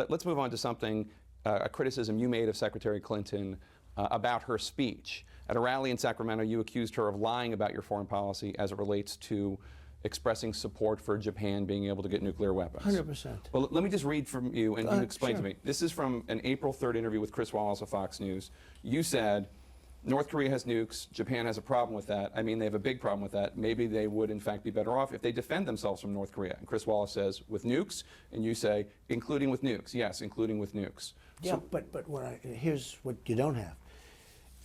Let's move on to something, a criticism you made of Secretary Clinton about her speech. At a rally in Sacramento, you accused her of lying about your foreign policy as it relates to expressing support for Japan being able to get nuclear weapons. 100%. Well, let me just read from you and you explain sure. to me. This is from an April 3rd interview with Chris Wallace of Fox News. You said, North Korea has nukes, Japan has a problem with that. I mean, they have a big problem with that. Maybe they would, in fact, be better off if they defend themselves from North Korea. And Chris Wallace says, with nukes, and you say, including with nukes. Yes, including with nukes. Yeah, but here's what you don't have.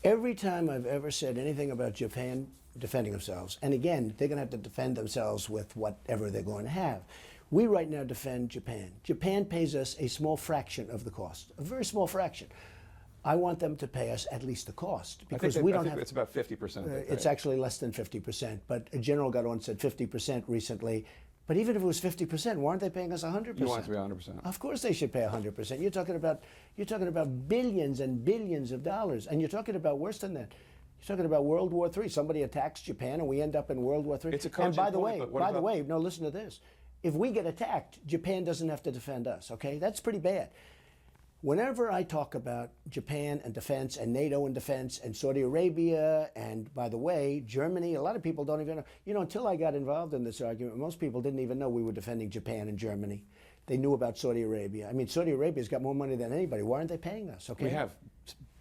Every time I've ever said anything about Japan defending themselves, and again, they're going to have to defend themselves with whatever they're going to have. We right now defend Japan. Japan pays us a small fraction of the cost, a very small fraction. I want them to pay us at least the cost because we don't have. It's about 50%. It's actually less than 50%, but a general got on and said 50% recently. But even if it was 50%, why aren't they paying us 100%? You want it to be 100%. Of course they should pay 100%. You're talking about billions and billions of dollars, and you're talking about worse than that. You're talking about World War III. Somebody attacks Japan, and we end up in World War III. It's a cogent And by the point, way, no, listen to this. If we get attacked, Japan doesn't have to defend us. Okay, that's pretty bad. Whenever I talk about Japan and defense and NATO and defense and Saudi Arabia and, by the way, Germany, a lot of people don't even know. You know, until I got involved in this argument, most people didn't even know we were defending Japan and Germany. They knew about Saudi Arabia. I mean, Saudi Arabia's got more money than anybody. Why aren't they paying us? Okay. We have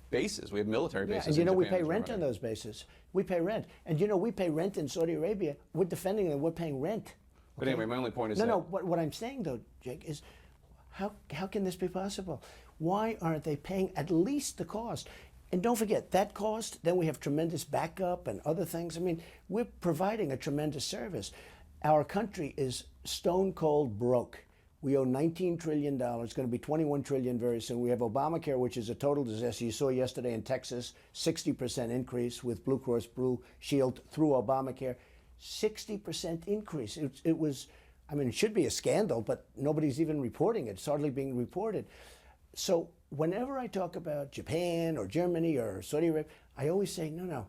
bases. We have military bases. And you know, in we Japan pay rent on those bases. We pay rent. And you know, we pay rent in Saudi Arabia. We're defending them. We're paying rent. But anyway, my only point is No, what I'm saying, though, Jake, is how can this be possible? Why aren't they paying at least the cost? And don't forget, that cost, then we have tremendous backup and other things. I mean, we're providing a tremendous service. Our country is stone cold broke. We owe $19 trillion. It's going to be $21 trillion very soon. We have Obamacare, which is a total disaster. You saw yesterday in Texas, 60% increase with Blue Cross Blue Shield through Obamacare. 60% increase. It was, I mean, it should be a scandal, but nobody's even reporting it. It's hardly being reported. So whenever I talk about Japan or Germany or Saudi Arabia, I always say, no.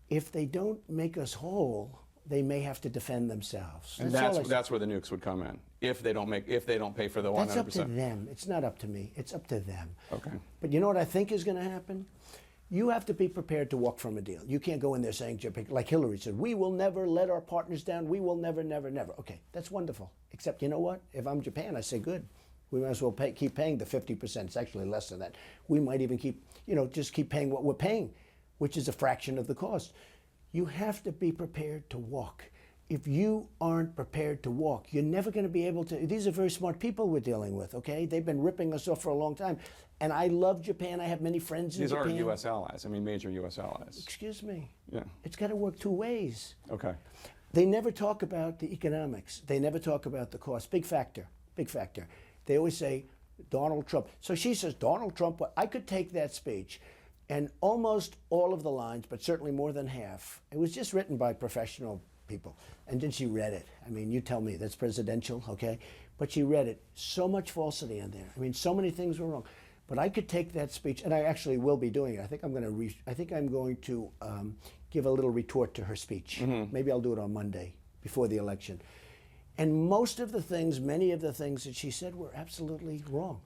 If they don't make us whole, they may have to defend themselves. And that's where the nukes would come in. If they don't pay for the 100%. That's up to them. It's not up to me. It's up to them. Okay. But you know what I think is going to happen? You have to be prepared to walk from a deal. You can't go in there saying, like Hillary said, we will never let our partners down. We will never, never, never. Okay, that's wonderful. Except, you know what? If I'm Japan, I say, good. We might as well keep paying the 50%. It's actually less than that. We might even just keep paying what we're paying, which is a fraction of the cost. You have to be prepared to walk. If you aren't prepared to walk, you're never going to be able to. These are very smart people we're dealing with, okay? They've been ripping us off for a long time. And I love Japan. I have many friends in Japan. These are U.S. allies. I mean, major U.S. allies. Excuse me. Yeah. It's got to work two ways. Okay. They never talk about the economics. They never talk about the cost. Big factor. Big factor. They always say, Donald Trump. So she says, Donald Trump. I could take that speech and almost all of the lines, but certainly more than half, it was just written by professional people. And then she read it. I mean, you tell me, that's presidential, okay? But she read it. So much falsity in there. I mean, so many things were wrong. But I could take that speech, and I actually will be doing it. I think I'm going to give a little retort to her speech. Mm-hmm. Maybe I'll do it on Monday before the election. And many of the things that she said were absolutely wrong.